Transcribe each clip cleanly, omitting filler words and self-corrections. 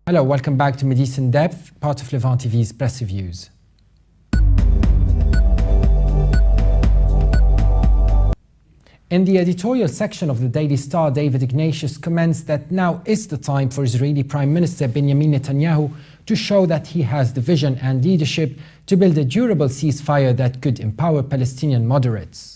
Hello, welcome back to MidEast In-Depth, part of Levant TV's Press Reviews. In the editorial section of the Daily Star, David Ignatius comments that now is the time for Israeli Prime Minister Benjamin Netanyahu to show that he has the vision and leadership to build a durable ceasefire that could empower Palestinian moderates.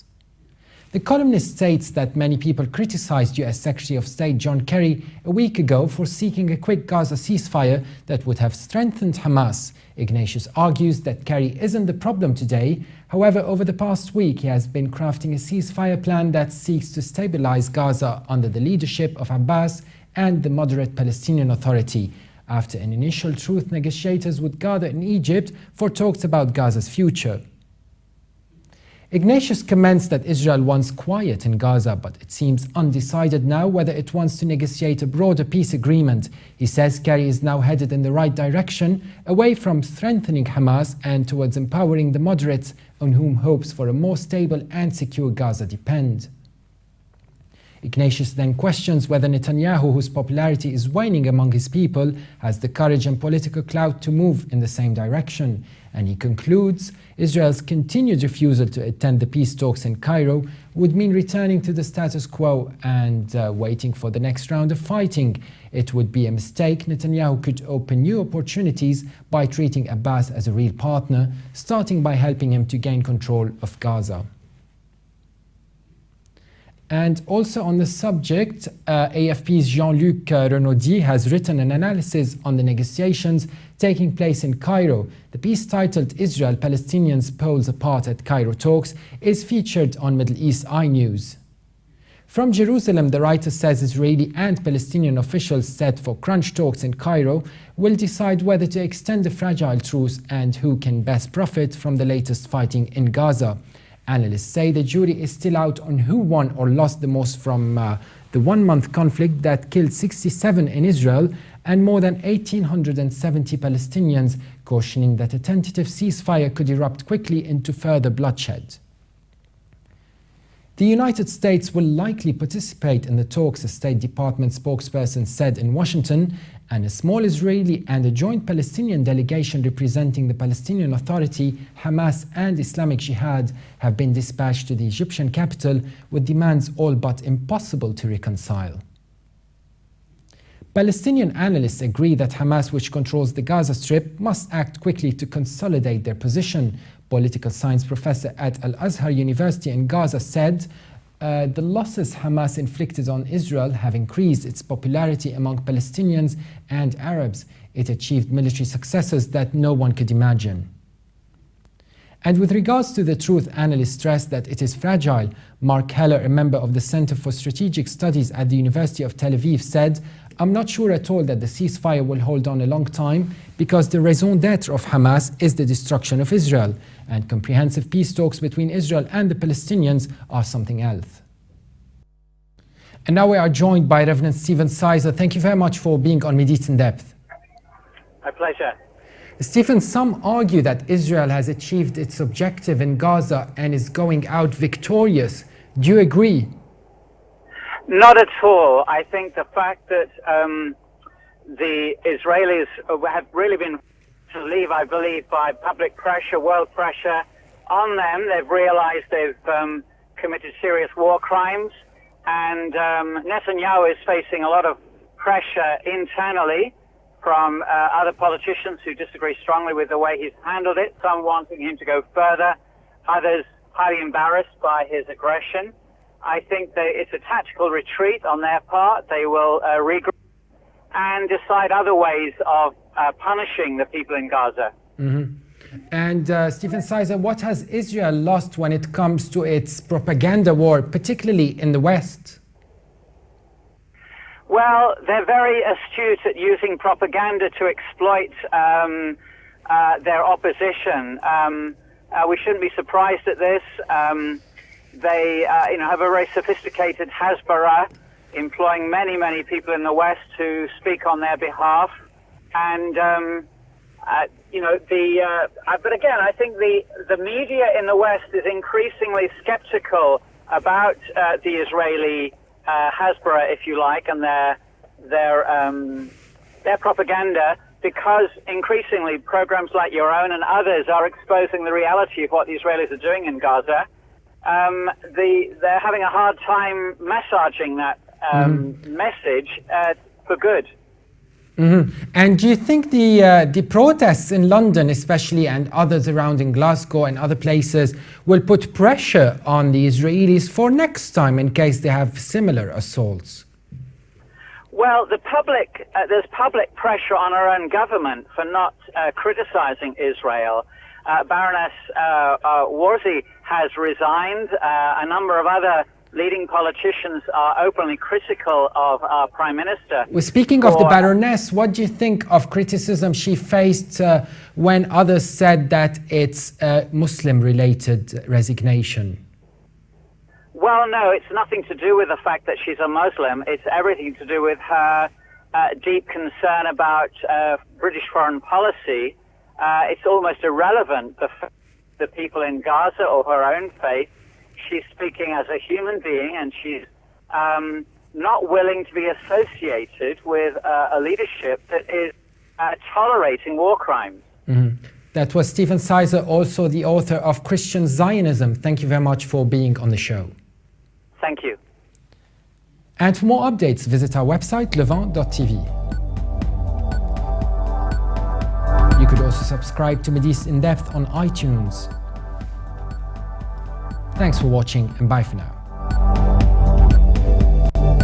The columnist states that many people criticized US Secretary of State John Kerry a week ago for seeking a quick Gaza ceasefire that would have strengthened Hamas. Ignatius argues that Kerry isn't the problem today. However, over the past week, he has been crafting a ceasefire plan that seeks to stabilize Gaza under the leadership of Abbas and the moderate Palestinian Authority, after an initial truce negotiators would gather in Egypt for talks about Gaza's future. Ignatius comments that Israel wants quiet in Gaza, but it seems undecided now whether it wants to negotiate a broader peace agreement. He says Kerry is now headed in the right direction, away from strengthening Hamas and towards empowering the moderates, on whom hopes for a more stable and secure Gaza depend. Ignatius then questions whether Netanyahu, whose popularity is waning among his people, has the courage and political clout to move in the same direction. And he concludes, Israel's continued refusal to attend the peace talks in Cairo would mean returning to the status quo and waiting for the next round of fighting. It would be a mistake. Netanyahu could open new opportunities by treating Abbas as a real partner, starting by helping him to gain control of Gaza. And also on the subject, AFP's Jean-Luc Renaudy has written an analysis on the negotiations taking place in Cairo. The piece titled Israel, Palestinians Poles Apart at Cairo Talks is featured on Middle East Eye News. From Jerusalem, the writer says Israeli and Palestinian officials set for crunch talks in Cairo will decide whether to extend the fragile truce and who can best profit from the latest fighting in Gaza. Analysts say the jury is still out on who won or lost the most from the one-month conflict that killed 67 in Israel and more than 1,870 Palestinians, cautioning that a tentative ceasefire could erupt quickly into further bloodshed. The United States will likely participate in the talks, a State Department spokesperson said in Washington, and a small Israeli and a joint Palestinian delegation representing the Palestinian Authority, Hamas and Islamic Jihad have been dispatched to the Egyptian capital with demands all but impossible to reconcile. Palestinian analysts agree that Hamas, which controls the Gaza Strip, must act quickly to consolidate their position. Political science professor at Al-Azhar University in Gaza said the losses Hamas inflicted on Israel have increased its popularity among Palestinians and Arabs. It achieved military successes that no one could imagine. And with regards to the truth, analysts stress that it is fragile. Mark Heller, a member of the Center for Strategic Studies at the University of Tel Aviv, said, "I'm not sure at all that the ceasefire will hold on a long time because the raison d'etre of Hamas is the destruction of Israel, and comprehensive peace talks between Israel and the Palestinians are something else." And now we are joined by Reverend Stephen Sizer. Thank you very much for being on MidEast In-Depth. My pleasure. Stephen, some argue that Israel has achieved its objective in Gaza and is going out victorious. Do you agree? Not at all. I think the fact that the Israelis have really been to leave, I believe, by public pressure, world pressure on them. They've realized they've committed serious war crimes. And Netanyahu is facing a lot of pressure internally from other politicians who disagree strongly with the way he's handled it, some wanting him to go further, others highly embarrassed by his aggression. I think it's a tactical retreat on their part. They will regroup and decide other ways of punishing the people in Gaza. Mm-hmm. And Stephen Sizer, what has Israel lost when it comes to its propaganda war, particularly in the West? Well, they're very astute at using propaganda to exploit their opposition. We shouldn't be surprised at this. They have a very sophisticated Hasbara, employing many people in the West to speak on their behalf. And, but again, I think the media in the West is increasingly skeptical about the Israeli Hasbara, if you like, and their their propaganda, because increasingly programs like your own and others are exposing the reality of what the Israelis are doing in Gaza. They're having a hard time massaging that message for good. And do you think the protests in London, especially, and others around in Glasgow and other places, will put pressure on the Israelis for next time in case they have similar assaults? Well, there's public pressure on our own government for not criticizing Israel. Baroness Warsi has resigned. A number of other leading politicians are openly critical of our Prime Minister. Well, speaking of the Baroness, what do you think of criticism she faced when others said that it's a Muslim-related resignation? Well, no, it's nothing to do with the fact that she's a Muslim. It's everything to do with her deep concern about British foreign policy. It's almost irrelevant, the people in Gaza or her own faith. She's speaking as a human being, and she's not willing to be associated with a leadership that is tolerating war crimes. That was Stephen Sizer, also the author of Christian Zionism. Thank you very much for being on the show. Thank you. And for more updates, visit our website, levant.tv. You could also subscribe to MidEast In-Depth on iTunes. Thanks for watching, and bye for now.